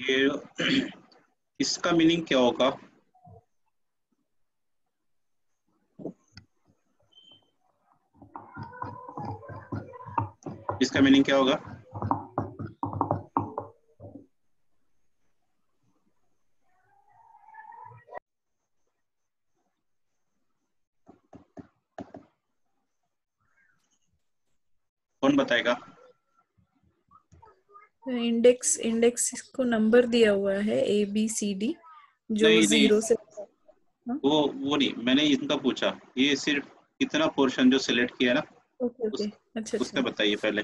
ये इसका मीनिंग क्या होगा? इसका मीनिंग क्या होगा? कौन बताएगा? इंडेक्स को नंबर दिया हुआ है ABCD जो नहीं नहीं, 0 से वो नहीं, मैंने इनका पूछा। ये सिर्फ इतना पोर्शन जो सिलेक्ट किया ना, ओके ओके अच्छा उसका अच्छा बताइए पहले।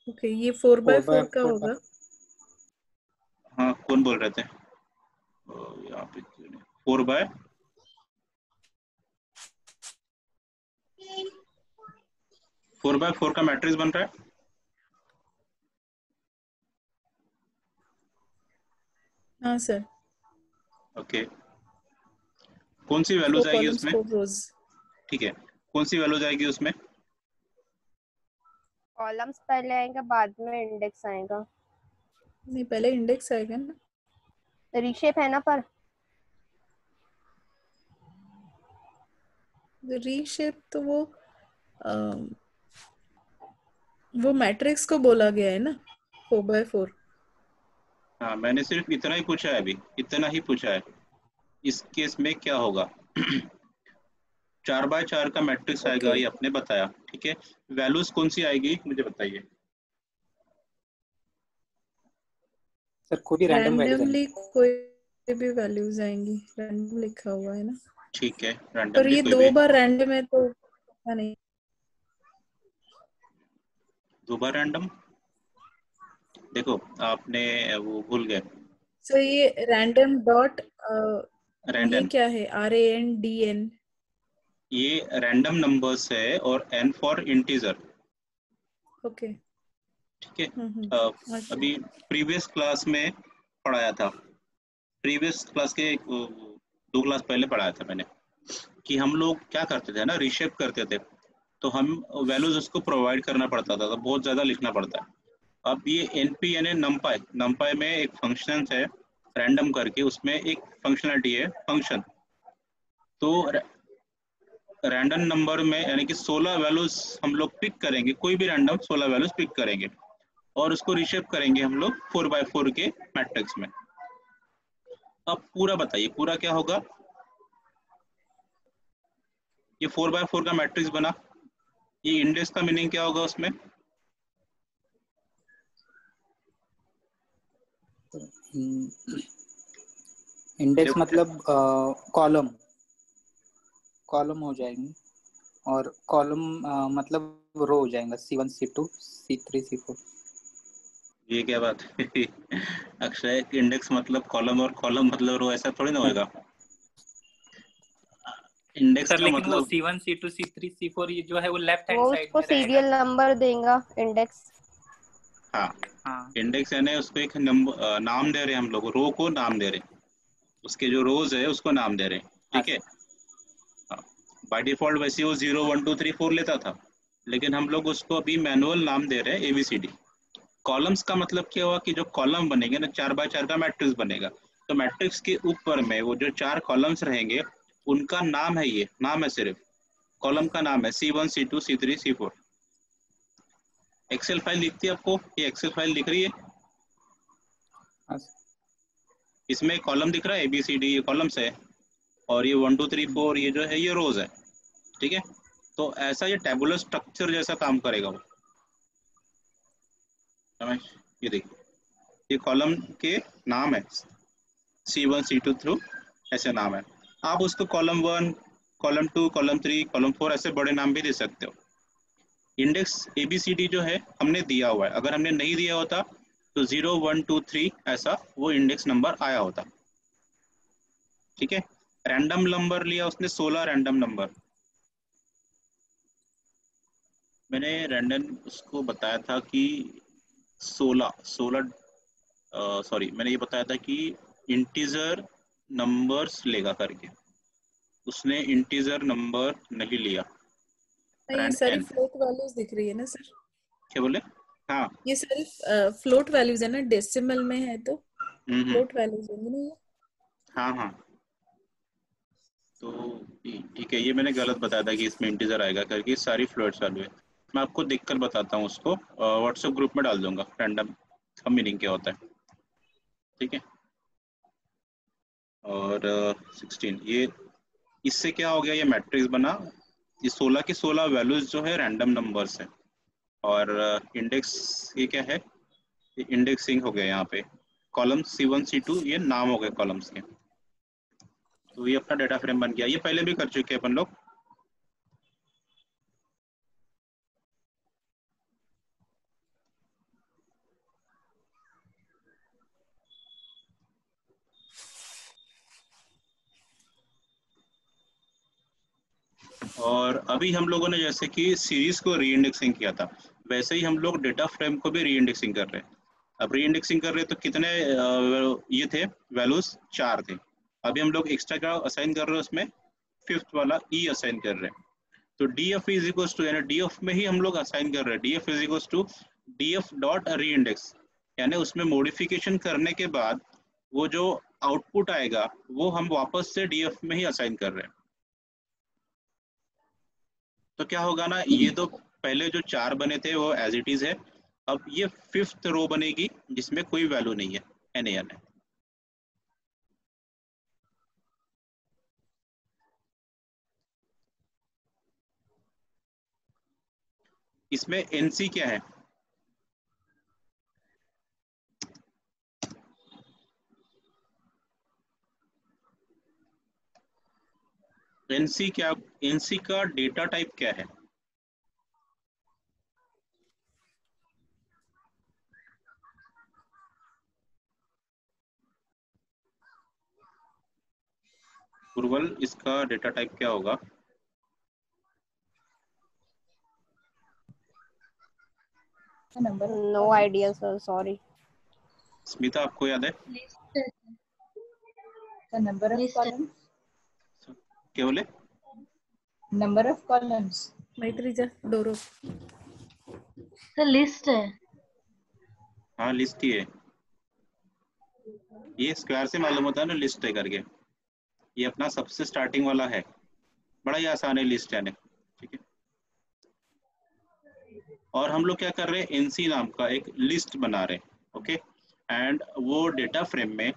ओके ये 4x4 का 4x4 होगा। हाँ, कौन बोल रहे थे? यहाँ पे 4x4 का मैट्रिक्स बन रहा है। हाँ सर। ओके, कौन सी वैल्यूज 4 आएगी कॉलम्स उसमें? 4 रोज। ठीक है, कौन सी वैल्यूज आएगी उसमें? कॉलम्स पहले आएगा, बाद में इंडेक्स आएगा। नहीं पहले इंडेक्स आएगा ना। रीशेप है ना, पर रीशेप तो वो मैट्रिक्स को बोला गया है ना 4x4। हाँ, मैंने सिर्फ इतना ही पूछा है, अभी इतना ही पूछा है। इस केस में क्या होगा? 4x4 का मैट्रिक्स आएगा, ओके ये आपने बताया। ठीक है, वैल्यूज कौन सी आएगी मुझे बताइए। सर कोई भी रैंडम वैल्यूज रैंडमली कोई भी वैल्यूज आएंगी, रैंडम लिखा हुआ है ना। ठीक है, पर रैंडमली ये कोई 2 भी। बार रैंडम है तो पता नहीं। 2 बार रैंडम? देखो, आपने वो भूल गए। सो ये रैंडम डॉट ये रैंडम, क्या है RANDN। ये रैंडम नंबर्स है और n फॉर इंटीजर। ओके ठीक है, अच्छा अभी प्रीवियस क्लास में पढ़ाया था। प्रीवियस क्लास के 2 क्लास पहले पढ़ाया था मैंने, कि हम लोग क्या करते थे ना, रीशेप करते थे। तो हम वैल्यूज उसको प्रोवाइड करना पड़ता था, तो बहुत ज़्यादा लिखना पड़ता है। अब ये NP यानी नमपाई, नमपाई में एक फंक्शन है रैंडम करके, उसमें एक फंक्शनलिटी है फंक्शन। तो रैंडम नंबर में यानी कि 16 वैल्यूज हम लोग पिक करेंगे, कोई भी रैंडम 16 वैल्यूज पिक करेंगे और उसको रिशेप करेंगे हम लोग 4x4 के मैट्रिक्स में। अब पूरा बताइए, पूरा क्या होगा? ये 4x4 का मैट्रिक्स बना, ये इंडेक्स का मीनिंग क्या होगा उसमें? इंडेक्स मतलब कॉलम हो जाएंगे, और कॉलम मतलब रो हो जाएगा, C1 C2 C3 C4। ये क्या बात है? अक्षय, इंडेक्स मतलब कॉलम और कॉलम मतलब रो, ऐसा थोड़ी ना होएगा। इंडेक्स सर का लेकिन वो मतलब, C1 C2 C3 C4 ये जो है वो लेफ्ट हैंड वो साइड उसको में रहेगा। सीरियल नंबर देगा इंडेक्स। हाँ, हाँ इंडेक्स यानी उसको एक नंबर नाम दे रहे हैं हम लोग, रो को नाम दे रहे हैं, उसके जो रोज है उसको नाम दे रहे हैं। हाँ ठीक है, सर। बाय डिफॉल्ट वैसे वो 0 1 2 3 4 लेता था, लेकिन हम लोग उसको अभी मैनुअल नाम दे रहे हैं ABCD। कॉलम्स का मतलब क्या हुआ कि जो कॉलम बनेंगे ना, 4x4 का मैट्रिक्स बनेगा, तो मैट्रिक्स के ऊपर में वो जो 4 कॉलम्स रहेंगे, उनका नाम है, ये नाम है, सिर्फ कॉलम का नाम है C1 C2 C3 C4। Excel file दिखती है आपको? ये एक्सेल फाइल दिख रही है? हाँ सर। इसमें कॉलम दिख रहा है ABCD, ये कॉलम्स है, और ये 1 2 3 4 ये जो है ये रोज है। ठीक है, तो ऐसा ये टेबुलर स्ट्रक्चर जैसा काम करेगा वो, समझ? ये देखिए, ये कॉलम के नाम है C1 C2 थ्रू, ऐसे नाम है। आप उसको कॉलम 1 कॉलम 2 कॉलम 3 कॉलम 4 ऐसे बड़े नाम भी दे सकते हो। इंडेक्स ABCD जो है हमने दिया हुआ है, अगर हमने नहीं दिया होता तो 0 1 2 3 ऐसा वो इंडेक्स नंबर आया होता। ठीक है, रैंडम नंबर लिया उसने, 16 रैंडम नंबर। मैंने रैंडम उसको बताया था कि 16 सॉरी, मैंने ये बताया था कि इंटीजर नंबर्स लेगा करके, उसने इंटीजर नंबर नहीं लिया। ये रैंड सारी एन, फ्लोट वैल्यूज दिख रही है ना सर। क्या बोले? हाँ, ये सारी फ्लोट वैल्यूज है ना, डेसिमल में है तो फ्लोट वैल्यूज होंगी ना ये? हाँ हाँ, तो ठीक है, ये मैंने गलत बताया था कि इसमें इंटीजर आएगा करके, सारी फ्लोट्स वैल्यू है। मैं आपको देखकर बताता हूँ उसको, व्हाट्सएप ग्रुप में डाल दूंगा रैंडम का मीनिंग क्या होता है, ठीक है। और 16 ये, इससे क्या हो गया, ये मैट्रिक्स बना, ये 16 की 16 वैल्यूज जो है रैंडम नंबर्स है, और इंडेक्स ये क्या है, ये इंडेक्सिंग हो गया यहाँ पे, कॉलम C1 C2 ये नाम हो गए कॉलम्स के। तो ये अपना डेटा फ्रेम बन गया, ये पहले भी कर चुके हैं अपन लोग। और अभी हम लोगों ने जैसे कि सीरीज को री इंडेक्सिंग किया था, वैसे ही हम लोग डेटा फ्रेम को भी री इंडेक्सिंग कर रहे हैं। अब री इंडेक्सिंग कर रहे हैं तो कितने ये थे वैल्यूज, 4 थे। अभी हम लोग एक्स्ट्रा का असाइन कर रहे हैं, उसमें फिफ्थ वाला ई असाइन कर रहे हैं। तो D F is equal to, यानी डी एफ में ही हम लोग असाइन कर रहे हैं, D F is equal to D F dot reindex, यानी उसमें मॉडिफिकेशन करने के बाद वो जो आउटपुट आएगा वो हम वापस से डी एफ में ही असाइन कर रहे हैं। तो क्या होगा ना, ये तो पहले जो 4 बने थे वो एज इट इज है, अब ये फिफ्थ रो बनेगी जिसमें कोई वैल्यू नहीं है, NaN है। इसमें NC क्या है, NC क्या, NC का डेटा टाइप क्या है, उर्वल इसका डेटा टाइप क्या होगा? No idea sir, sorry. Smita आपको याद है? नंबर ऑफ कॉलम्स, क्या बोले? नंबर ऑफ कॉलम्स, मैत्रीजा डोरो तो लिस्ट है। हाँ लिस्ट ही है, ये स्क्वायर से मालूम होता है ना लिस्ट है करके, ये अपना सबसे स्टार्टिंग वाला है, बड़ा ही आसान है लिस्ट यानी, ठीक है। और हम लोग क्या कर रहे हैं, NC नाम का एक लिस्ट बना रहे हैं, ओके। एंड वो डेटा फ्रेम में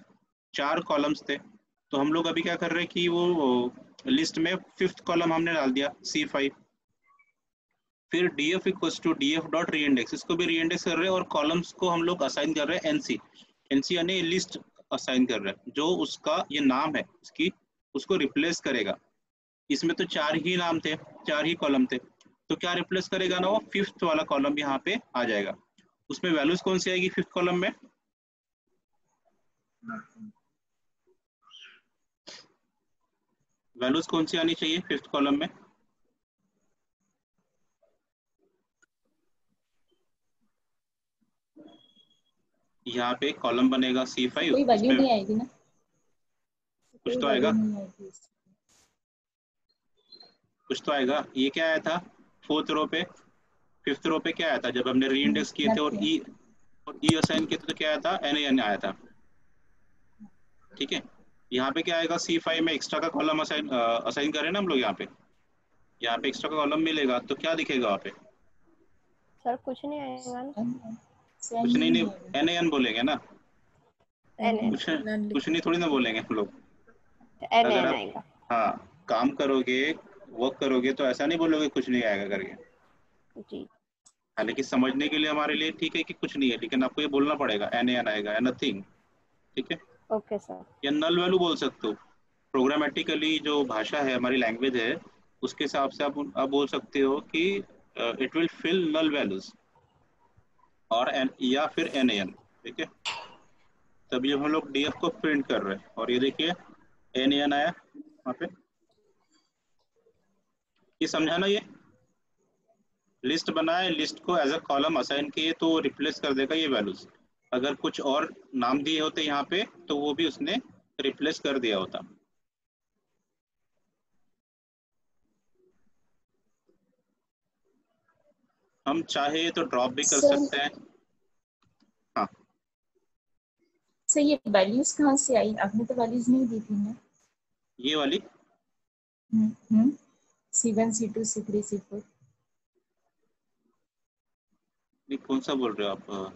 4 कॉलम्स थे, तो हम लोग अभी क्या कर रहे हैं कि वो लिस्ट में फिफ्थ कॉलम हमने डाल दिया C5, फिर df equals to df dot reindex, इसको भी री इंडेक्स कर रहे हैं, और कॉलम्स को हम लोग असाइन कर रहे हैं NC यानी लिस्ट असाइन कर रहे हैं, जो उसका ये नाम है उसकी, उसको रिप्लेस करेगा। इसमें तो 4 ही नाम थे, 4 ही कॉलम थे, तो क्या रिप्लेस करेगा ना, वो फिफ्थ वाला कॉलम यहाँ पे आ जाएगा। उसमें वैल्यूज कौन सी आएगी फिफ्थ कॉलम में, वैल्यूज कौन सी आनी चाहिए फिफ्थ कॉलम में? यहाँ पे कॉलम बनेगा C5, कोई वैल्यू नहीं आएगी ना, कुछ तो आएगा, कुछ तो आएगा। ये क्या आया था फोर्थ रो पे, फिफ्थ रो पे क्या आया था जब हमने री इंडेक्स किए थे और ई असाइन किए थे, तो क्या आया था, NaN आया था, ठीक है। यहाँ पे क्या आएगा, C5 में एक्स्ट्रा का कॉलम असाइन करें ना हम लोग, यहाँ पे एक्स्ट्रा का कॉलम मिलेगा, तो क्या दिखेगा वहाँ पे? सर कुछ नहीं आएगा ना, कुछ नहीं, NaN बोलेंगे ना, NaN कुछ नहीं थोड़ी ना बोलेंगे हम लोग। अगर NaN आप आएगा। हाँ काम करोगे, वर्क करोगे, तो ऐसा नहीं बोलोगे कुछ नहीं आएगा करके। जी हालांकि समझने के लिए हमारे लिए ठीक है कि कुछ नहीं है, लेकिन आपको ये बोलना पड़ेगा NaN आएगा या नथिंग, ठीक है। Okay sir. या नल वैल्यू बोल सकते हो, प्रोग्रामेटिकली जो भाषा है हमारी लैंग्वेज है उसके हिसाब से आप बोल सकते हो कि it will fill null values, और या फिर NaN, ठीक है। तभी हम लोग DF को प्रिंट कर रहे हैं, और ये देखिए NaN आया वहाँ पे। ये समझा ना, ये लिस्ट बनाए, लिस्ट को एज अ कॉलम असाइन किए तो रिप्लेस कर देगा ये वैल्यूज। अगर कुछ और नाम दिए होते यहाँ पे तो वो भी उसने रिप्लेस कर दिया होता। हम चाहे तो ड्रॉप भी कर सकते हैं। हाँ सर ये वैल्यूज कहाँ से आई? आपने तो वैल्यूज नहीं दी थी ना। ये वाली C1 C2 C3 C4। नहीं, कौन सा बोल रहे हो आप?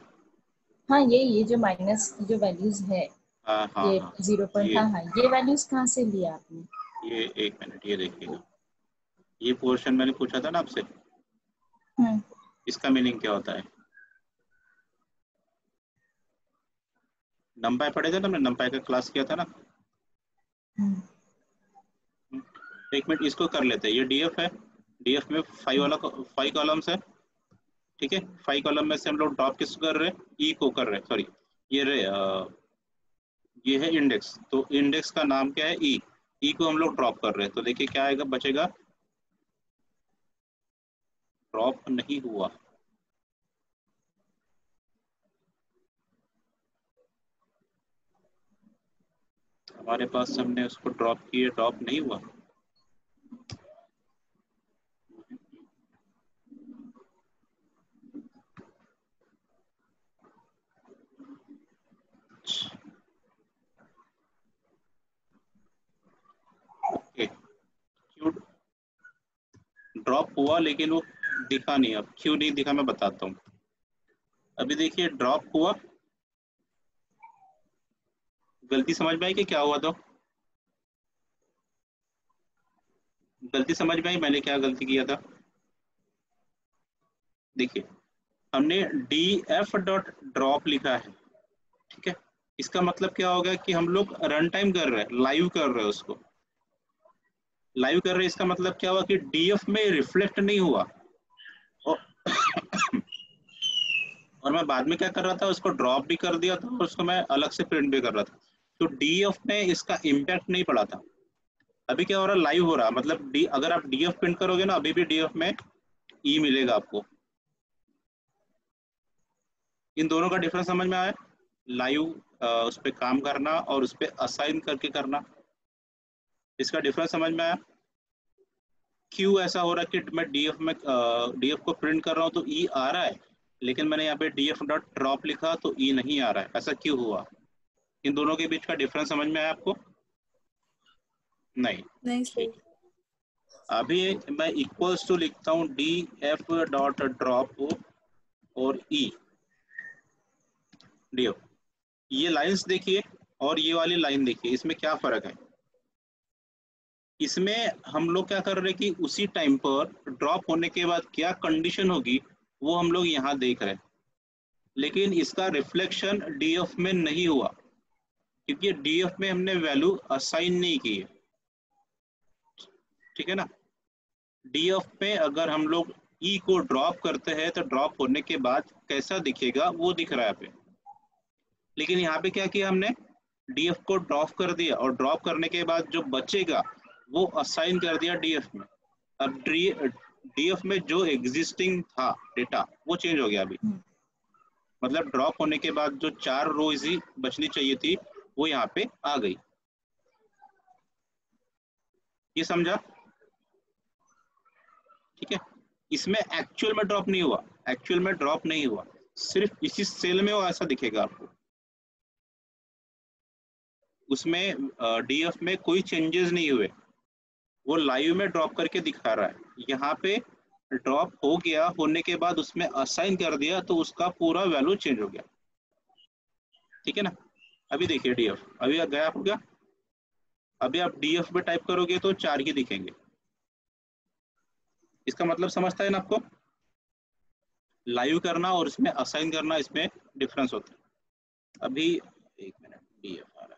हाँ ये जो माइनस की जो वैल्यूज है, हाँ हाँ ये हाँ, 0. ये हाँ ये वैल्यूज कहाँ से लिया आपने? ये एक मिनट, ये देखिएगा, ये पोर्शन मैंने पूछा था ना आपसे, हम्म इसका मीनिंग क्या होता है? नंपाई पढ़े थे ना, हमने नंपाई का क्लास किया था ना। हम्म, एक मिनट, इसको कर लेते हैं। ये डीएफ है, डीएफ में 5 कॉलम्स है, ठीक है। 5 कॉलम में से हम लोग ड्रॉप किसको कर रहे हैं? ई को कर रहे हैं, सॉरी, ये ये है इंडेक्स, तो इंडेक्स का नाम क्या है? ई। ई को हम लोग ड्रॉप कर रहे हैं, तो देखिए क्या आएगा, बचेगा, ड्रॉप नहीं हुआ। हमारे पास हमने उसको ड्रॉप किए, ड्रॉप नहीं हुआ। ओके, क्यों ड्रॉप हुआ लेकिन वो दिखा नहीं? अब क्यों नहीं दिखा मैं बताता हूँ। अभी देखिए ड्रॉप हुआ, गलती समझ में आई कि क्या हुआ? तो गलती समझ में आई, मैंने क्या गलती किया था? देखिए हमने df.drop लिखा है, ठीक है। इसका मतलब क्या होगा कि हम लोग रन टाइम कर रहे हैं, लाइव कर रहे हैं, उसको लाइव कर रहे हैं। इसका मतलब क्या हुआ कि df में रिफ्लेक्ट नहीं हुआ, और और मैं बाद में क्या कर रहा था, उसको ड्रॉप भी कर दिया था और उसको मैं अलग से प्रिंट भी कर रहा था, तो df में इसका इम्पैक्ट नहीं पड़ा था। अभी क्या हो रहा है, लाइव हो रहा, मतलब अगर आप df प्रिंट करोगे ना, अभी भी df में ई मिलेगा आपको। इन दोनों का डिफरेंस समझ में आया? लाइव उस पर काम करना और उस पर असाइन करके करना, इसका डिफरेंस समझ में आया? क्यों ऐसा हो रहा है कि मैं डीएफ को प्रिंट कर रहा हूँ तो ई आ रहा है, लेकिन मैंने यहाँ पे df.drop लिखा तो ई नहीं आ रहा है, ऐसा क्यों हुआ? इन दोनों के बीच का डिफरेंस समझ में आया आपको? नहीं, नहीं सर। ठीक है। अभी मैं इक्वल्स टू लिखता हूँ df.drop और ई df। ये लाइंस देखिए और ये वाली लाइन देखिए, इसमें क्या फर्क है? इसमें हम लोग क्या कर रहे हैं कि उसी टाइम पर ड्रॉप होने के बाद क्या कंडीशन होगी वो हम लोग यहाँ देख रहे हैं, लेकिन इसका रिफ्लेक्शन डीएफ में नहीं हुआ, क्योंकि डीएफ में हमने वैल्यू असाइन नहीं की है, ठीक है ना। डीएफ में अगर हम लोग ई को ड्रॉप करते हैं तो ड्रॉप होने के बाद कैसा दिखेगा वो दिख रहा है यहाँ पे, लेकिन यहाँ पे क्या किया हमने, डीएफ को ड्रॉप कर दिया और ड्रॉप करने के बाद जो बचेगा वो असाइन कर दिया डीएफ में। अब डीएफ में जो एग्जिस्टिंग था डेटा वो चेंज हो गया अभी, मतलब ड्रॉप होने के बाद जो 4 रोज ही बचनी चाहिए थी वो यहाँ पे आ गई। ये समझा? ठीक है। इसमें एक्चुअल में ड्रॉप नहीं हुआ, एक्चुअल में ड्रॉप नहीं हुआ, सिर्फ इसी सेल में वो ऐसा दिखेगा आपको। उसमें डीएफ में कोई चेंजेस नहीं हुए, वो लाइव में ड्रॉप करके दिखा रहा है। यहाँ पे ड्रॉप हो गया, होने के बाद उसमें असाइन कर दिया तो उसका पूरा वैल्यू चेंज हो गया, ठीक है ना। अभी देखिए डीएफ अभी गया हो गया, अभी आप डीएफ में टाइप करोगे तो 4 ही दिखेंगे। इसका मतलब समझता है ना आपको? लाइव करना और इसमें असाइन करना, इसमें डिफरेंस होता है। अभी एक मिनट, डीएफ आ रहा है,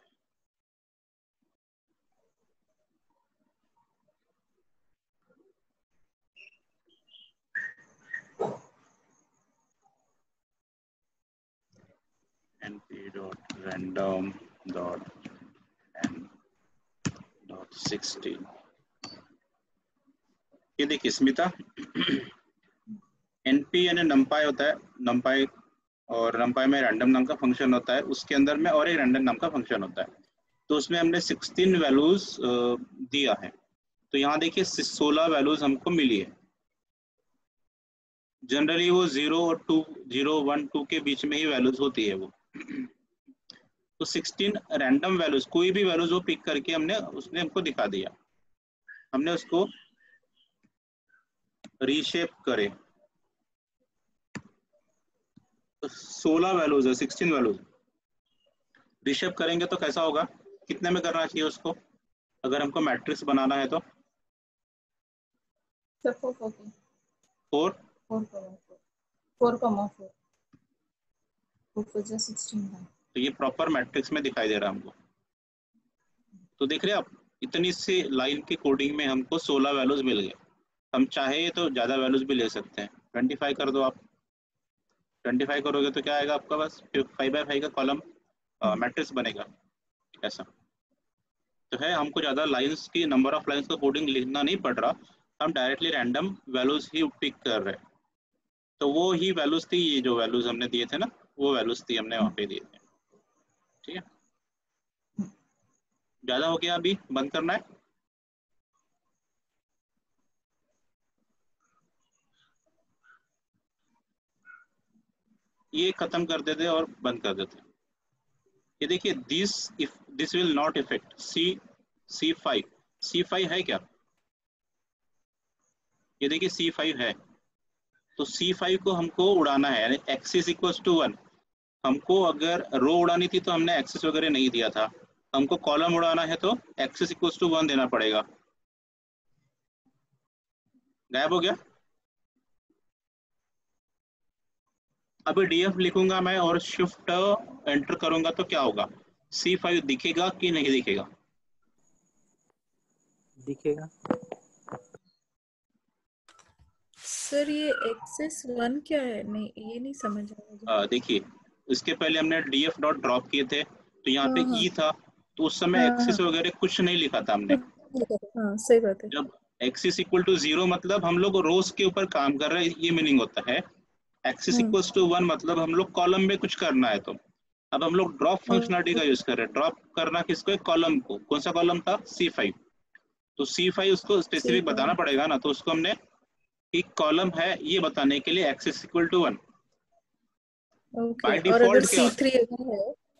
np.random.n.16। ये देखिए स्मिता, एनपी यानी नंपाई होता है, नंपाई, और नंपाई में रैंडम नाम का फंक्शन होता है, उसके अंदर में और एक रैंडम नाम का फंक्शन होता है। तो उसमें हमने 16 वैल्यूज दिया है, तो यहाँ देखिए 16 वैल्यूज हमको मिली है। जनरली वो 0 और 2, 0, 1, 2 के बीच में ही वैल्यूज होती है वो। तो 16 रैंडम वैल्यूज, कोई भी वैल्यूज वो पिक करके उसने हमको दिखा दिया। हमने उसको रीशेप करे, तो 16 वैल्यूज है, 16 वैल्यूज रीशेप करेंगे तो कैसा होगा, कितने में करना चाहिए उसको, अगर हमको मैट्रिक्स बनाना है तो 4 तो ये प्रॉपर मैट्रिक्स में दिखाई दे रहा है हमको। तो देख रहे हैं आप, इतनी सी लाइन की कोडिंग में हमको 16 वैल्यूज मिल गए। हम चाहे तो ज़्यादा वैल्यूज भी ले सकते हैं। 25 कर दो आप, 25 करोगे तो क्या आएगा आपका, बस 5x5 का कॉलम मैट्रिक्स बनेगा ऐसा। तो है, हमको ज़्यादा लाइंस की, नंबर ऑफ लाइंस का कोडिंग लिखना नहीं पड़ रहा, हम डायरेक्टली रैंडम वैल्यूज ही पिक कर रहे हैं। तो वो ही वैल्यूज थी, ये जो वैल्यूज हमने दिए थे ना, वो वैल्यूज थी हमने वहाँ पे दिए थे। ठीक है, ज़्यादा हो गया, अभी बंद करना है। ये खत्म कर देते और बंद कर देते। ये देखिए, this will not effect C5 है क्या, ये देखिए C5 है, तो C5 को हमको उड़ाना है, यानी एक्सिस इक्वल्स टू 1। हमको अगर रो उड़ानी थी तो हमने एक्सिस वगैरह नहीं दिया था, हमको कॉलम उड़ाना है तो एक्सिस इक्वल्स टू 1 देना पड़ेगा। गायब हो गया। अभी DF लिखूंगा मैं और शिफ्ट एंटर करूंगा तो क्या होगा, C5 दिखेगा कि नहीं दिखेगा, दिखेगा। सर ये एक्सेस 1 क्या है, नहीं ये नहीं समझ आया। देखिए, इसके पहले हमने DF डॉट ड्रॉप किए थे, तो यहाँ पे हाँ E था, तो उस समय हाँ एक्सिस वगैरह कुछ नहीं लिखा था हमने। हाँ सही बात है। जब एक्सिस इक्वल टू 0 मतलब हम लोग रोज के ऊपर काम कर रहे हैं, ये मीनिंग होता है। एक्सिस इक्वल्स टू 1 मतलब हम लोग कॉलम में कुछ करना है। तो अब हम लोग ड्रॉप फंक्शनलिटी का यूज कर रहे हैं। ड्रॉप करना किसको, कॉलम को। कौन सा कॉलम था, C5। तो C5 उसको स्पेसिफिक बताना पड़ेगा ना, तो उसको हमने एक कॉलम है ये बताने के लिए एक्सिस इक्वल टू 1। ओके, और अगर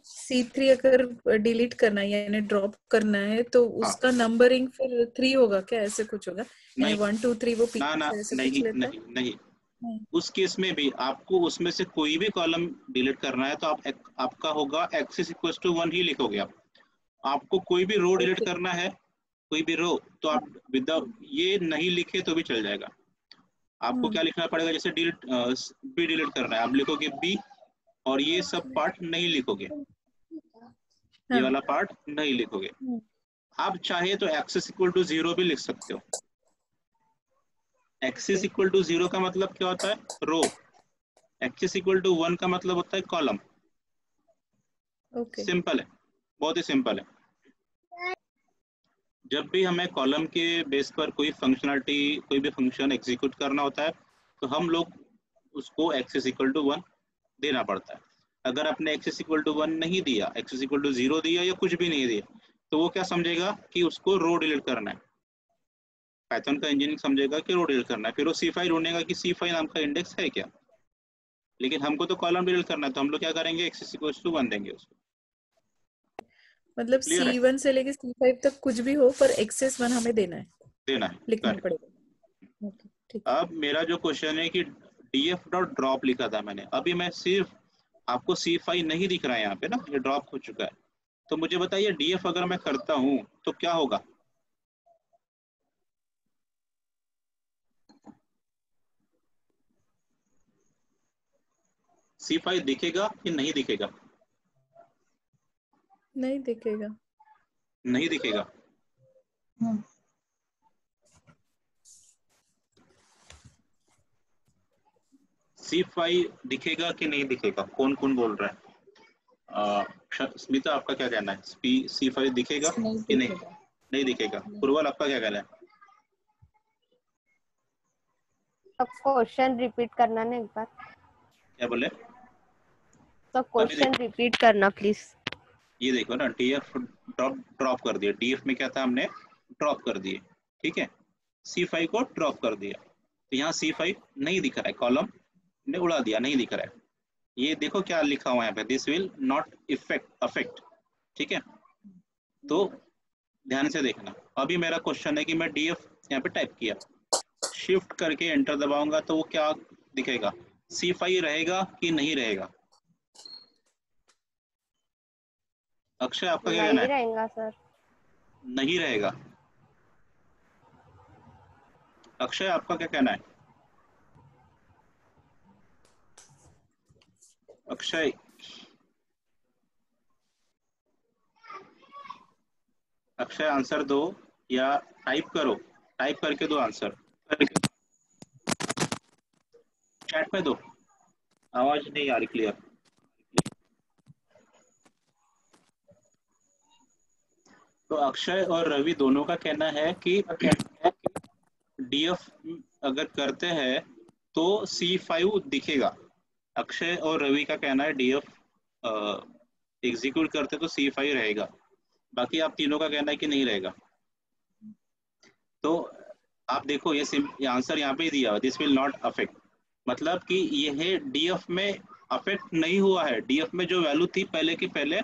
C3 अगर डिलीट करना है यानी ड्रॉप करना है तो उसका नंबरिंग फिर 3 होगा क्या, ऐसे कुछ होगा, यानी 1 2 3 वो ना, ऐसे नहीं, कुछ लेता नहीं, नहीं। उस केस में भी आपको उसमें से कोई भी कॉलम डिलीट करना है तो आपका होगा एक्सिस इक्वल टू 1 ही लिखोगे आप। आपको कोई भी रो डिलीट करना है, कोई भी रो, तो आप विदाउट ये नहीं लिखे तो भी चल जाएगा। आपको क्या लिखना पड़ेगा, जैसे बी डिलीट करना है, आप लिखोगे बी और ये सब पार्ट नहीं लिखोगे, ये वाला पार्ट नहीं लिखोगे। आप चाहे तो एक्सिस इक्वल टू 0 भी लिख सकते हो। एक्सिस इक्वल टू 0 का मतलब क्या होता है, रो। एक्सिस इक्वल टू 1 का मतलब होता है कॉलम। सिंपल है, बहुत ही सिंपल है। जब भी हमें कॉलम के बेस पर कोई फंक्शनलिटी, कोई भी फंक्शन एग्जीक्यूट करना होता है तो हम लोग उसको एक्सिस इक्वल टू 1 देना पड़ता है। अगर आपने एक्सिस इक्वल टू 1 नहीं दिया, एक्सिस इक्वल टू 0 दिया या कुछ भी नहीं दिया, तो वो क्या समझेगा कि उसको रो डिलीट करना है। पाइथन का इंजीनियरिंग समझेगा कि रो डिलीट करना है, फिर वो C5 ढूंढेगा कि C5 नाम का इंडेक्स है क्या। लेकिन हमको तो कॉलम डिलीट करना है, तो हम लोग क्या करेंगे, एक्सिस इक्वल टू 1 देंगे उसको। मतलब C1 से लेके C5 तक कुछ भी हो पर एक्सेस 1 हमें देना है, लिखना पड़ेगा। ठीक। अब मेरा जो क्वेश्चन है कि DF डॉट ड्रॉप लिखा था मैंने, अभी मैं सिर्फ आपको C5 नहीं दिख रहा है यहाँ पे ना, ये ड्रॉप हो चुका है। तो मुझे बताइए DF अगर मैं करता हूँ तो क्या होगा, C5 दिखेगा कि नहीं दिखेगा, नहीं दिखेगा, नहीं दिखेगा। C5 दिखेगा कि नहीं दिखेगा, कौन कौन बोल रहा है। स्मिता आपका क्या कहना है, C5 दिखेगा कि नहीं, नहीं दिखेगा। पूर्वल आपका क्या कहना है। क्वेश्चन रिपीट करना ना एक बार, क्या बोले, तो क्वेश्चन रिपीट करना प्लीज। ये देखो ना, DF ड्रॉप कर दिया। DF में क्या था, हमने ड्रॉप कर दिए, ठीक है। C5 को ड्रॉप कर दिया, तो यहाँ C5 नहीं दिख रहा है, कॉलम ने उड़ा दिया, नहीं दिख रहा है। ये देखो क्या लिखा हुआ है यहाँ पे, दिस विल नॉट अफेक्ट ठीक है, तो ध्यान से देखना। अभी मेरा क्वेश्चन है कि मैं डीएफ यहाँ पे टाइप किया, शिफ्ट करके एंटर दबाऊंगा तो वो क्या दिखेगा, C5 रहेगा कि नहीं रहेगा? अक्षय आपका क्या कहना नहीं है? रहेगा सर। नहीं रहेगा। अक्षय आपका क्या कहना है? अक्षय, अक्षय आंसर दो या टाइप करो, टाइप करके दो आंसर, चैट में दो, आवाज नहीं आ रही क्लियर। तो अक्षय और रवि दोनों का कहना है कि डीएफ अगर करते हैं तो C5 दिखेगा। अक्षय और रवि का कहना है डीएफ एग्जीक्यूट करते तो C5 रहेगा। बाकी आप तीनों का कहना है कि नहीं रहेगा। तो आप देखो ये आंसर यहाँ पे ही दिया हुआ, दिस विल नॉट अफेक्ट, मतलब कि ये डीएफ में अफेक्ट नहीं हुआ है। डीएफ में जो वैल्यू थी पहले की पहले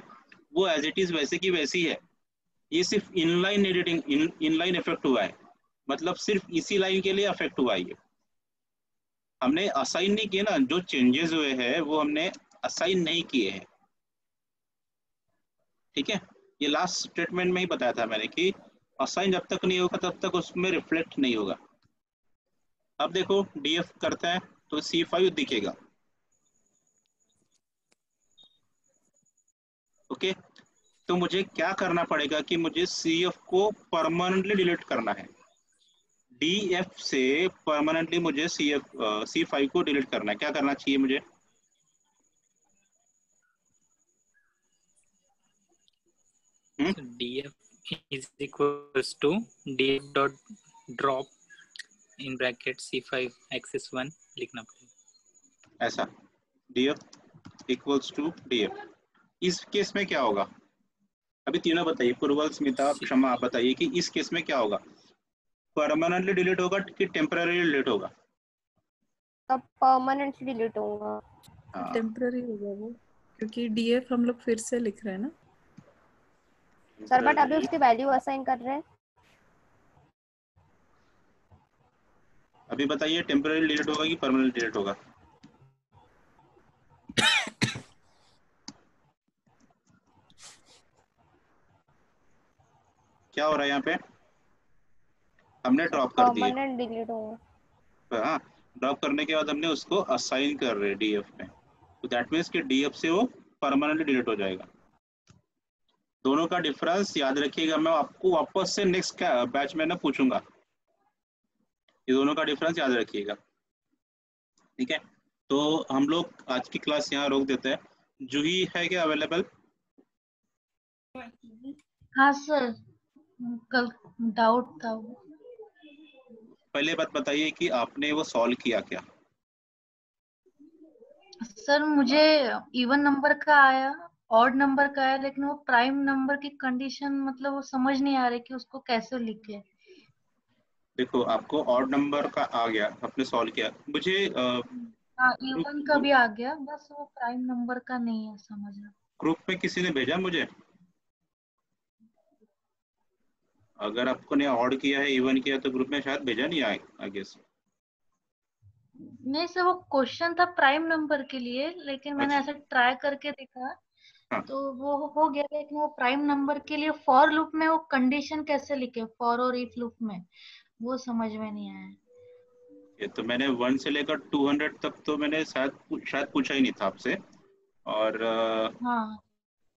वो एज इट इज वैसे की वैसी है। ये सिर्फ इनलाइन एडिटिंग, इनलाइन इफेक्ट हुआ है, मतलब सिर्फ इसी लाइन के लिए अफेक्ट हुआ है। ये हमने असाइन नहीं किए ना, जो चेंजेस हुए हैं वो हमने असाइन नहीं किए हैं। ठीक है, ये लास्ट स्टेटमेंट में ही बताया था मैंने कि असाइन जब तक नहीं होगा तब तक उसमें रिफ्लेक्ट नहीं होगा। अब देखो डीएफ करता है तो C5 दिखेगा। ओके, तो मुझे क्या करना पड़ेगा कि मुझे CF को परमानेंटली डिलीट करना है। DF से परमानेंटली मुझे C5 को डिलीट करना है। क्या करना चाहिए मुझे? So df is equals to df dot drop in bracket C5 axis 1 लिखना पड़ेगा ऐसा DF इक्वल्स टू DF। इस केस में क्या होगा? अभी तीनों बताइए, पूर्वल, स्मिता, क्षमा, आप बताइए कि इस केस में क्या होगा? परमानेंटली डिलीट होगा कि टेम्पररी डिलीट होगा? तब परमानेंटली डिलीट होगा। टेम्पररी होगा वो, क्योंकि डीएफ हम लोग फिर से लिख रहे हैं ना सर, बट अभी उसकी वैल्यू असाइन कर रहे हैं। अभी बताइए टेम्पररी डिलीट होगा कि परमानेंट डिलीट होगा? क्या हो रहा है यहाँ पे? हमने ड्रॉप कर दिए। परमानेंट डिलीट होगा। हाँ, ड्रॉप करने के बाद हमने उसको असाइन कर रहे हैं डीएफ में, तो दैट मीन्स कि डीएफ से वो परमानेंटली डिलीट हो जाएगा। दोनों का डिफरेंस याद रखिएगा, मैं आपको वापस से नेक्स्ट बैच में ना पूछूंगा। ये दोनों का डिफरेंस याद रखिएगा, ठीक है? तो हम लोग आज की क्लास यहाँ रोक देते हैं। जूही है क्या अवेलेबल? हाँ सर, कल डाउट था वो। पहले बात बताइए कि आपने वो सॉल्व किया क्या? सर मुझे इवन नंबर का आया, ऑड नंबर का आया, लेकिन वो प्राइम नंबर की कंडीशन मतलब वो समझ नहीं आ रही कि उसको कैसे लिखे। देखो आपको ऑड नंबर का आ गया, आपने सॉल्व किया। मुझे हाँ, इवन का भी आ गया, बस वो प्राइम नंबर का नहीं है समझना। ग्रुप में किसी ने भेजा मुझे? अगर आपको ने ऑड किया है, इवन किया, तो ग्रुप में शायद भेजा नहीं आगे से। नहीं सर, वो क्वेश्चन था प्राइम नंबर के लिए, लेकिन मैंने अच्छा। ऐसे ट्राई करके देखा हाँ। तो वो हो गया, लेकिन वो प्राइम नंबर के लिए फॉर लूप में वो कंडीशन कैसे लिखे, फॉर और इफ लूप में, वो समझ में नहीं आया। ये तो मैंने 1 से लेकर 200 तक तो मैंने शायद पूछा ही नहीं था आपसे। और हाँ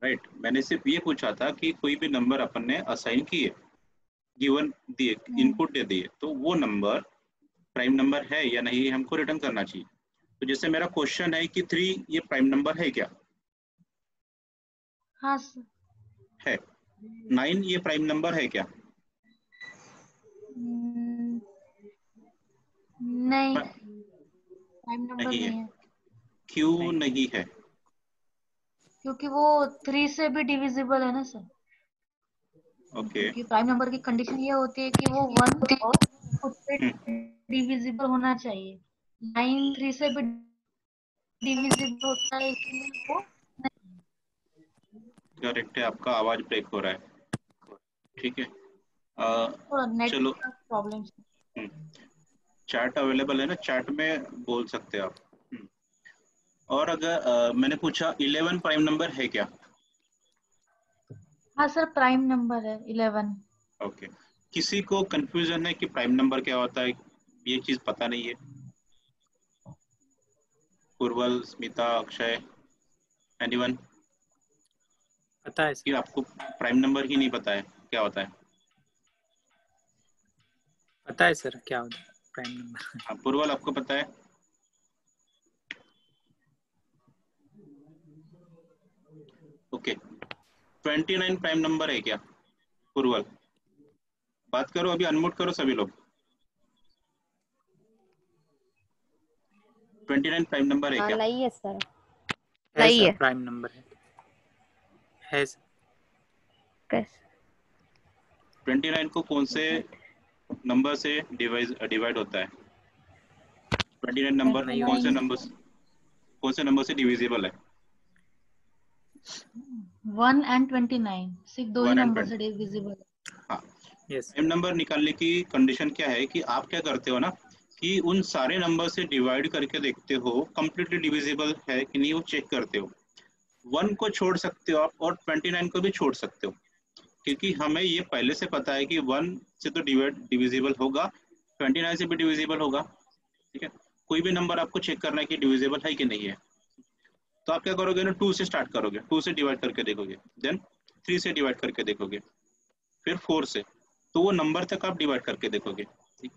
राइट, मैंने सिर्फ ये पूछा था कि कोई भी नंबर अपन ने असाइन किए, गिवन दिए, इनपुट दे दिए, तो वो नंबर प्राइम नंबर है या नहीं, ये हमको रिटर्न करना चाहिए। तो जैसे मेरा क्वेश्चन है कि 3 ये प्राइम नंबर है क्या? हाँ सर। है। 9 ये प्राइम नंबर है क्या? नहीं, प्राइम नंबर नहीं नहीं है। है, क्यों नहीं है? क्योंकि वो 3 से भी डिविजिबल है ना सर। ओके। क्योंकि प्राइम नंबर की कंडीशन ये होती है कि वो 1 और खुद से डिविजिबल होना चाहिए। 9 3 से भी डिविजिबल होता है, इसलिए वो करेक्ट है आपका, आवाज ब्रेक हो रहा है। ठीक है, चलो प्रॉब्लम। चैट अवेलेबल है ना, चैट में बोल सकते हैं आप। और अगर मैंने पूछा 11 प्राइम नंबर है क्या? हाँ सर, प्राइम नंबर है 11। ओके, किसी को कंफ्यूजन है कि प्राइम नंबर क्या होता है? ये चीज पता नहीं है? उर्वल, स्मिता, अक्षय, एनीवन? पता है कि सर। आपको प्राइम नंबर ही नहीं पता है क्या होता है? पता है सर क्या होता है प्राइम नंबर। हाँ, पूर्वल आपको पता है? ओके, 29 प्राइम नंबर है क्या पूर्वल? बात करो, अभी अनम्यूट करो सभी लोग। 29 प्राइम नंबर है हाँ क्या? नहीं है सर, है नहीं सर, है। प्राइम नंबर है सर। कैसे? 29 को कौन से नंबर से डिवाइड होता है? 29 नंबर नहीं कौन से होता। नंबर से डिविजिबल है? 1 and 29 सिर्फ दो ही 1 and नंबर 20। से डिविजिबल है। हाँ, यस। प्राइम नंबर निकालने की कंडीशन क्या है कि आप क्या करते हो ना, कि उन सारे नंबर से डिवाइड करके देखते हो कंप्लीटली डिविजिबल है कि नहीं, वो चेक करते हो। 1 को छोड़ सकते हो आप और 29 को भी छोड़ सकते हो, क्योंकि हमें ये पहले से पता है कि 1 से तो डिविजिबल होगा, 29 से भी डिविजिबल होगा। ठीक है, कोई भी नंबर आपको चेक करना है कि डिविजिबल है कि नहीं है, तो आप क्या करोगे ना, 2 से स्टार्ट करोगे, 2 से डिवाइड करके देखोगे, देन 3 से डिवाइड करके देखोगे, फिर 4 से, तो वो नंबर तक आप डिवाइड करके देखोगे। ठीक,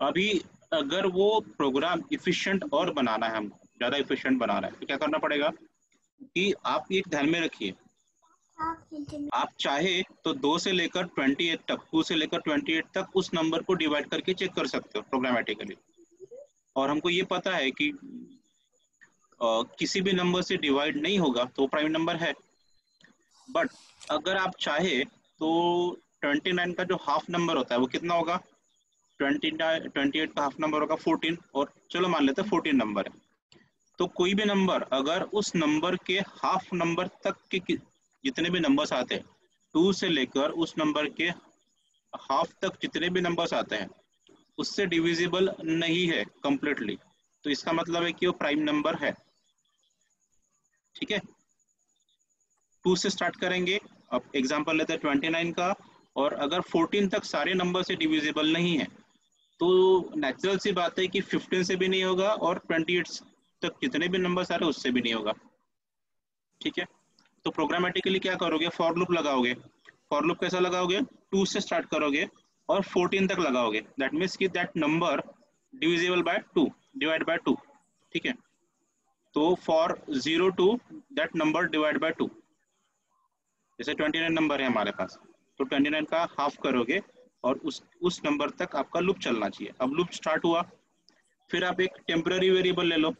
अभी अगर वो प्रोग्राम इफिशिएंट और बनाना है, हमको ज़्यादा इफिशिएंट बनाना है, तो क्या करना पड़ेगा कि आप एक ध्यान में रखिए, आप चाहे तो 2 से लेकर 28 तक, 2 से लेकर 28 तक उस नंबर को डिवाइड करके चेक कर सकते हो प्रोग्रामेटिकली। और हमको ये पता है कि किसी भी नंबर से डिवाइड नहीं होगा तो प्राइम नंबर है। बट अगर आप चाहे तो 29 का जो हाफ नंबर होता है वो कितना होगा? 28 का हाफ नंबर होगा 14, और चलो मान लेते हैं 14 नंबर है। तो कोई भी नंबर अगर उस नंबर के हाफ नंबर तक के जितने भी नंबर्स आते हैं, 2 से लेकर उस नंबर के हाफ तक जितने भी नंबर्स आते हैं, उससे डिविजिबल नहीं है कंप्लीटली, तो इसका मतलब है कि वो प्राइम नंबर है। ठीक है, 2 से स्टार्ट करेंगे, अब एग्जांपल लेते हैं 29 का, और अगर 14 तक सारे नंबर से डिविजिबल नहीं है, तो नेचुरल सी बात है कि 15 से भी नहीं होगा और 28 तक जितने भी नंबर्स आ रहे हैं उससे भी नहीं होगा। ठीक है, तो प्रोग्रामेटिकली क्या करोगे, फॉर लूप लगाओगे। फॉर लूप कैसा लगाओगे? 2 से स्टार्ट करोगे और 14 तक लगाओगे, दैट मीन्स कि that number divisible by 2, divide by 2। ठीक है, तो for 0 to that number divide by 2, जैसे 29 नंबर है हमारे पास, तो 29 का हाफ करोगे और उस नंबर तक आपका लूप चलना चाहिए। अब लूप स्टार्ट हुआ, फिर आप एक टेम्पररी वेरिएबल ले लो।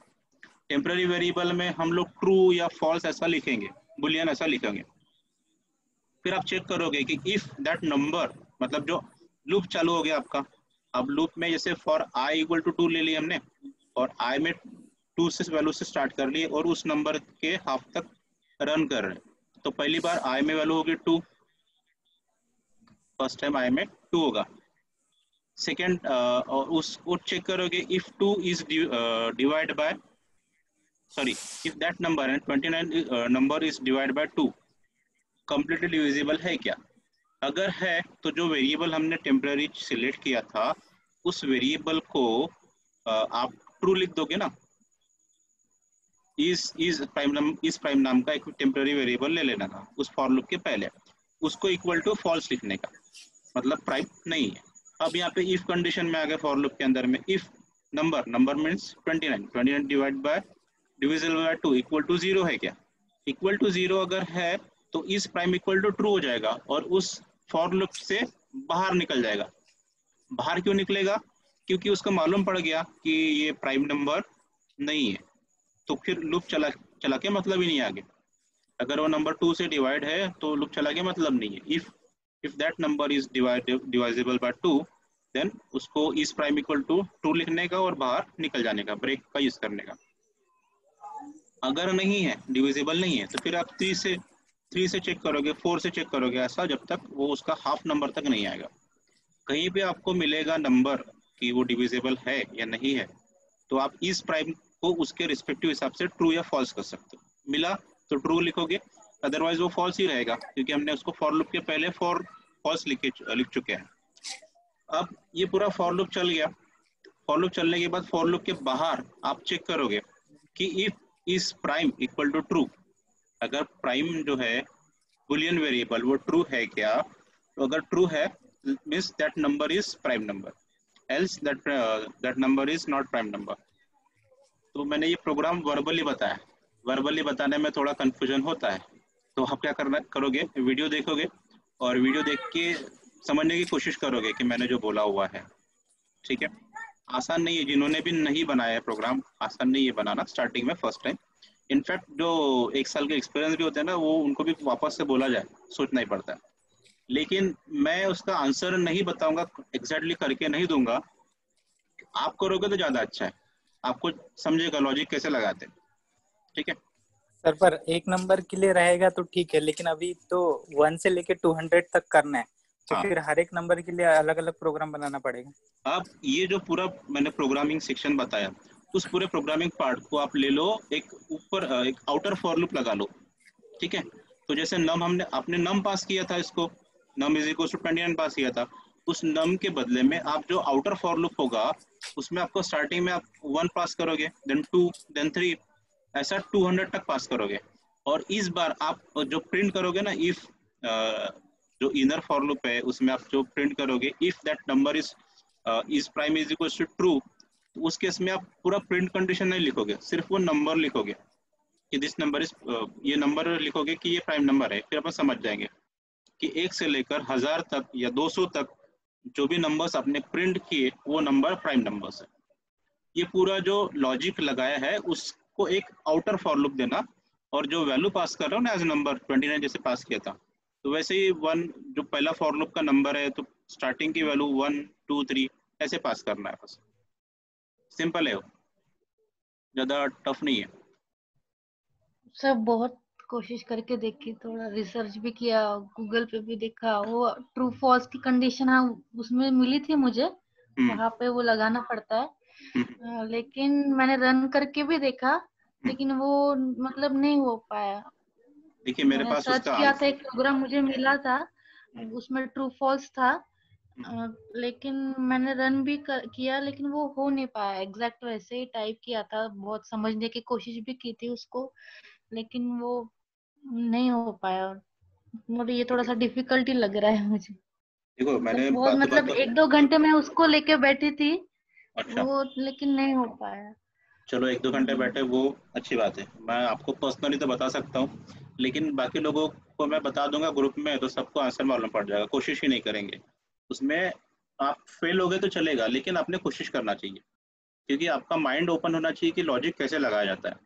टेम्पररी वेरिएबल में हम लोग ट्रू या फॉल्स ऐसा लिखेंगे, बुलियन ऐसा लिखेंगे। फिर आप चेक करोगे कि इफ दैट नंबर, मतलब जो लूप चालू हो गया आपका, अब लूप में जैसे फॉर आई इक्वल टू 2 ले लिया हमने, और आई में 2 से वैल्यू से स्टार्ट कर लिए और उस नंबर के हाफ तक रन कर रहे हैं, तो पहली बार आई में वैल्यू होगी 2, फर्स्ट टाइम आई में 2 होगा। सेकेंड और उसको चेक करोगे, if 2 is divide by, sorry, if that number है 29 number is divide by 2, completely divisible है क्या? अगर है तो जो वेरिएबल हमने टेम्पररी सिलेक्ट किया था उस वेरिएबल को आप ट्रू लिख दोगे ना, इस प्राइम नाम का एक टेम्पररी वेरिएबल ले लेना था उस फॉर लूप के पहले, उसको इक्वल टू फॉल्स लिखने का, मतलब प्राइम नहीं है। अब यहाँ पे इफ कंडीशन में आ गए फॉर लूप के अंदर में, if number means 29 divide by divisible by 2 equal to 0 है क्या? इक्वल टू 0 अगर है तो इस प्राइम इक्वल टू ट्रू हो जाएगा और उस फॉर लूप से बाहर निकल जाएगा। बाहर क्यों निकलेगा? क्योंकि उसको मालूम पड़ गया कि ये प्राइम नंबर नहीं है, तो फिर लूप चला के मतलब ही नहीं आगे। अगर वो नंबर 2 से डिवाइड है तो लूप चला के मतलब नहीं है। If that number is divisible by 2, then उसको इस प्राइम इक्वल टू 2 लिखने का और बाहर निकल जाने का, ब्रेक का यूज करने का। अगर नहीं है, डिविजिबल नहीं है, तो फिर आप 3 से चेक करोगे, 4 से चेक करोगे, ऐसा जब तक वो उसका हाफ नंबर तक नहीं आएगा। कहीं पे आपको मिलेगा नंबर कि वो डिविजिबल है या नहीं है, तो आप इस प्राइम को उसके रिस्पेक्टिव हिसाब से ट्रू या फॉल्स कर सकते हो। मिला तो ट्रू लिखोगे, अदरवाइज वो फॉल्स ही रहेगा, क्योंकि हमने उसको फॉर लूप के पहले फॉल्स लिख चुके हैं। अब ये पूरा फॉर लूप चल गया। फॉर लूप चलने के बाद फॉर लूप के बाहर आप चेक करोगे कि if is prime equal to true, अगर प्राइम जो है बुलियन वेरिएबल वो ट्रू है क्या, तो अगर ट्रू है means that number is prime number, else that number is not prime number. तो मैंने ये प्रोग्राम वर्बली बताया। वर्बली बताने में थोड़ा कंफ्यूजन होता है, तो आप क्या करोगे, वीडियो देखोगे और वीडियो देख के समझने की कोशिश करोगे कि मैंने जो बोला हुआ है। ठीक है, आसान नहीं है, जिन्होंने भी नहीं बनाया है प्रोग्राम, आसान नहीं है बनाना स्टार्टिंग में, फर्स्ट टाइम। इनफैक्ट जो 1 साल के एक्सपीरियंस भी होते हैं ना, वो उनको भी वापस से बोला जाए सोचना ही पड़ता है। लेकिन मैं उसका आंसर नहीं बताऊंगा, एग्जैक्टली करके नहीं दूंगा। आप करोगे तो ज्यादा अच्छा है, आपको समझेगा लॉजिक कैसे लगाते हैं। ठीक है सर, पर एक नंबर के लिए रहेगा तो ठीक है, लेकिन अभी तो 1 से लेके 200 तक करना है, तो फिर हर एक नंबर के लिए अलग अलग प्रोग्राम बनाना पड़ेगा। अब ये जो पूरा मैंने प्रोग्रामिंग सेक्शन बताया, उस पूरे प्रोग्रामिंग पार्ट को आप ले लो, एक ऊपर एक आउटर फॉर लूप लगा लो। ठीक है, तो जैसे नम आपने नम पास किया था, इसको नम इज इक्वल टू 29 पास किया था, उस नम के बदले में आप जो आउटर फॉर लूप होगा उसमें आपको स्टार्टिंग में आप 1 पास करोगे, देन 2, देन 3, ऐसा 200 तक पास करोगे। और इस बार आप जो प्रिंट करोगे ना, इफ जो इनर फॉर लूप है उसमें आप जो प्रिंट करोगे, if that number is prime is equal to true, तो उस केस में आप पूरा प्रिंट कंडीशन नहीं लिखोगे, सिर्फ वो नंबर लिखोगे कि दिस नंबर इज, ये नंबर लिखोगे कि ये प्राइम नंबर है। फिर अपन समझ जाएंगे कि 1 से लेकर 1000 तक या 200 तक जो भी नंबर्स आपने प्रिंट किए वो नंबर प्राइम नंबर्स है। ये पूरा जो लॉजिक लगाया है उसको एक आउटर फॉर लूप देना, और जो वैल्यू पास कर रहा हूँ ना एज नंबर 29 जैसे पास किया था, तो वैसे ही 1 जो पहला फॉर लूप का नंबर है, तो स्टार्टिंग की वैल्यू 1, 2, 3 ऐसे पास करना है। बस सिंपल है, वो ज्यादा टफ नहीं है। सब बहुत कोशिश करके देखी, थोड़ा रिसर्च भी किया, गूगल पे भी देखा, वो ट्रू फॉल्स की कंडीशन है उसमें मिली थी मुझे, वहां पे वो लगाना पड़ता है। लेकिन मैंने रन करके भी देखा, लेकिन वो मतलब नहीं हो पाया। देखिए मेरे मैंने पास सर्च उसका किया था, एक प्रोग्राम मुझे मिला था, उसमें ट्रू फॉल्स था, लेकिन मैंने रन भी किया, लेकिन वो हो नहीं पाया। एग्जैक्ट वैसे ही टाइप किया था, बहुत समझने की कोशिश भी की थी उसको, लेकिन वो नहीं हो पाया। मुझे ये थोड़ा सा डिफिकल्टी लग रहा है मुझे। देखो मैंने बहुत मतलब 1-2 घंटे में उसको लेके बैठी थी, अच्छा, वो लेकिन नहीं हो पाया। चलो 1-2 घंटे बैठे वो अच्छी बात है, मैं आपको पर्सनली तो बता सकता हूँ, लेकिन बाकी लोगों को मैं बता दूंगा ग्रुप में, तो सबको आंसर मालूम पड़ जाएगा, कोशिश ही नहीं करेंगे उसमें। आप फेल हो गए तो चलेगा, लेकिन आपने कोशिश करना चाहिए, क्योंकि आपका माइंड ओपन होना चाहिए कि लॉजिक कैसे लगाया जाता है।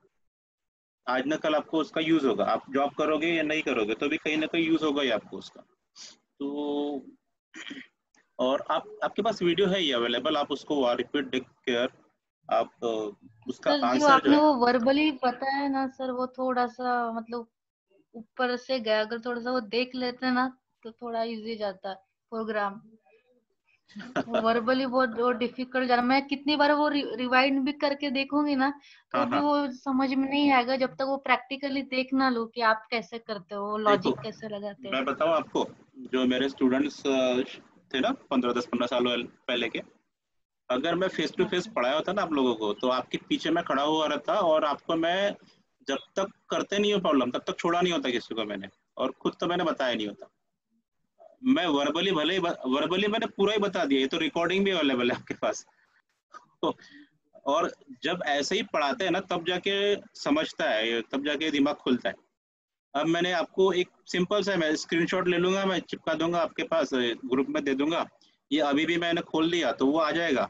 आज ना कल आपको उसका यूज होगा, आप जॉब करोगे या नहीं करोगे तो भी कहीं ना कहीं यूज होगा ही आपको उसका। तो और आपके पास वीडियो है ये अवेलेबल, आप उसको रिपीट देख कर आप उसका सर, जो आंसर जो आपने है। वो वर्बली बताया ना सर, वो थोड़ा सा मतलब ऊपर से गया, अगर थोड़ा सा वो देख लेते ना तो थोड़ा इजी जाता प्रोग्राम। वर्बली बहुत डिफिकल्ट जा रहा, मैं कितनी बार वो रिवाइंड भी करके देखूंगी ना, तो हाँ भी हाँ, वो समझ में नहीं आएगा जब तक वो प्रैक्टिकली देख ना लो कि आप कैसे करते हो, देखो लॉजिक कैसे लगाते मैं हो। बताऊं आपको, जो मेरे स्टूडेंट्स थे ना 10-15 साल पहले के, अगर मैं फेस टू फेस अच्छा। पढ़ाया होता ना आप लोगों को, तो आपके पीछे मैं खड़ा हुआ रहता और आपको मैं जब तक करते नहीं हो प्रॉब्लम तब तक छोड़ा नहीं होता किसी को मैंने, और खुद तो मैंने बताया नहीं होता। मैं वर्बली भले ही वर्बली मैंने पूरा ही बता दिया, ये तो रिकॉर्डिंग भी अवेलेबल है आपके पास। तो और जब ऐसे ही पढ़ाते हैं ना तब जाके समझता है, तब जाके दिमाग खुलता है। अब मैंने आपको एक सिंपल सा, मैं स्क्रीनशॉट ले लूंगा, मैं चिपका दूंगा आपके पास, ग्रुप में दे दूंगा, ये अभी भी मैंने खोल दिया तो वो आ जाएगा,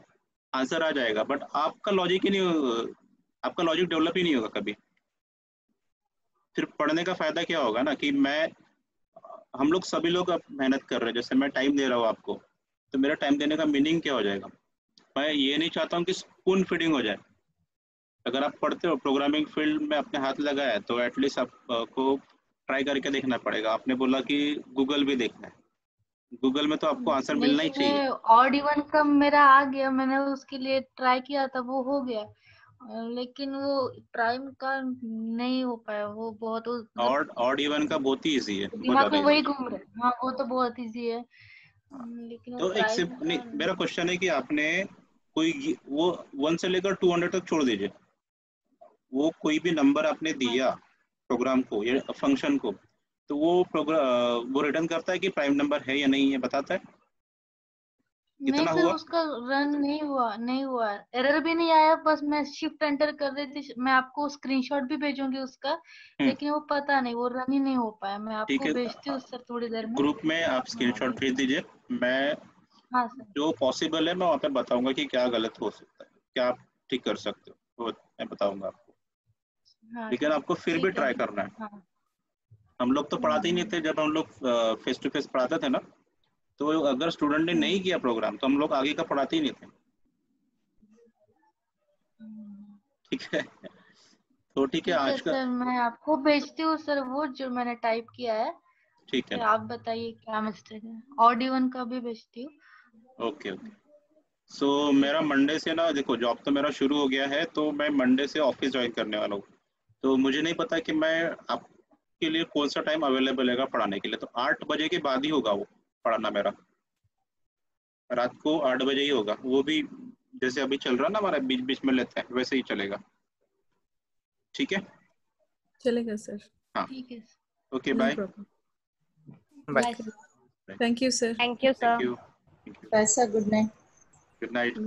आंसर आ जाएगा, बट आपका लॉजिक ही नहीं, आपका लॉजिक डेवलप ही नहीं होगा कभी। फिर पढ़ने का फायदा क्या होगा ना, कि हम लोग सभी लोग अब मेहनत कर रहे हैं, जैसे मैं टाइम दे रहा हूँ आपको, तो मेरा टाइम देने का मीनिंग क्या हो जाएगा। मैं ये नहीं चाहता हूँ कि स्पून फीडिंग हो जाए। अगर आप पढ़ते हो, प्रोग्रामिंग फील्ड में अपने हाथ लगाया है, तो एटलीस्ट आपको ट्राई करके देखना पड़ेगा। आपने बोला कि गूगल भी देखना है, गूगल में तो आपको आंसर मिलना ही चाहिए। ऑड इवन का मेरा आ गया, मैंने उसके लिए ट्राई किया था, वो हो गया, लेकिन वो प्राइम का नहीं हो पाया। वो बहुत ऑड इवन का बहुत ही इजी है, बहुत दिमाग ज्यादा में वही इजी। घूम रहा है। हाँ वो तो बहुत इजी है, लेकिन वो तो एक प्राइम का नहीं, मेरा क्वेश्चन है कि आपने कोई वो 1 से लेकर 200 तक छोड़ दीजिए, वो कोई भी नंबर आपने दिया प्रोग्राम को या फंक्शन को, तो वो प्रोग्राम वो रिटर्न करता है कि प्राइम नंबर है या नहीं है, बताता है नहीं कितना सर, हुआ। उसका रन नहीं हुआ, एरर भी नहीं आया। बस मैं शिफ्ट एंटर कर रही थी, मैं आपको स्क्रीनशॉट भी भेजूंगी उसका, लेकिन वो पता नहीं, वो रन ही नहीं हो पाया। मैं ठीक आपको है, भेजती हूँ सर थोड़ी देर में। ग्रुप में आप स्क्रीनशॉट भेज दीजिए, मैं हाँ सर। जो पॉसिबल है मैं वहाँ पे बताऊंगा कि क्या गलत हो सकता है, क्या आप ठीक कर सकते हो, वो मैं बताऊंगा आपको। हाँ लेकिन सर, आपको फिर भी ठीक है। ट्राई करना है। हाँ। हम लोग तो पढ़ाते ही नहीं थे, जब हम लोग फेस टू फेस पढ़ाते थे ना, तो अगर स्टूडेंट ने नहीं किया प्रोग्राम तो हम लोग आगे का पढ़ाते ही नहीं थे। ठीक है, तो ठीक है आज का। सर मैं आपको भेजती हूँ सर, वो जो मैंने टाइप किया है। ठीक है, फिर आप बताइए क्या मिस्टेक है। ऑड इवन का भी भेजती हूँ। Okay okay. सो मेरा मंडे से ना, देखो जॉब तो मेरा शुरू हो गया है, तो मैं मंडे से ऑफिस ज्वाइन करने वाला हूँ। तो मुझे नहीं पता कि मैं आपके लिए कौन सा टाइम अवेलेबल है पढ़ाने के लिए। तो 8 बजे के बाद ही होगा वो पढ़ाना मेरा, रात को 8 बजे ही होगा। वो भी जैसे अभी चल रहा ना हमारा, बीच बीच में लेते हैं वैसे ही चलेगा। ठीक है, चलेगा सर। हाँ ठीक है, okay, no bye problem. Bye. Bye. Thank you sir. Thank you thank sir. You, bye sir, good night. Good night.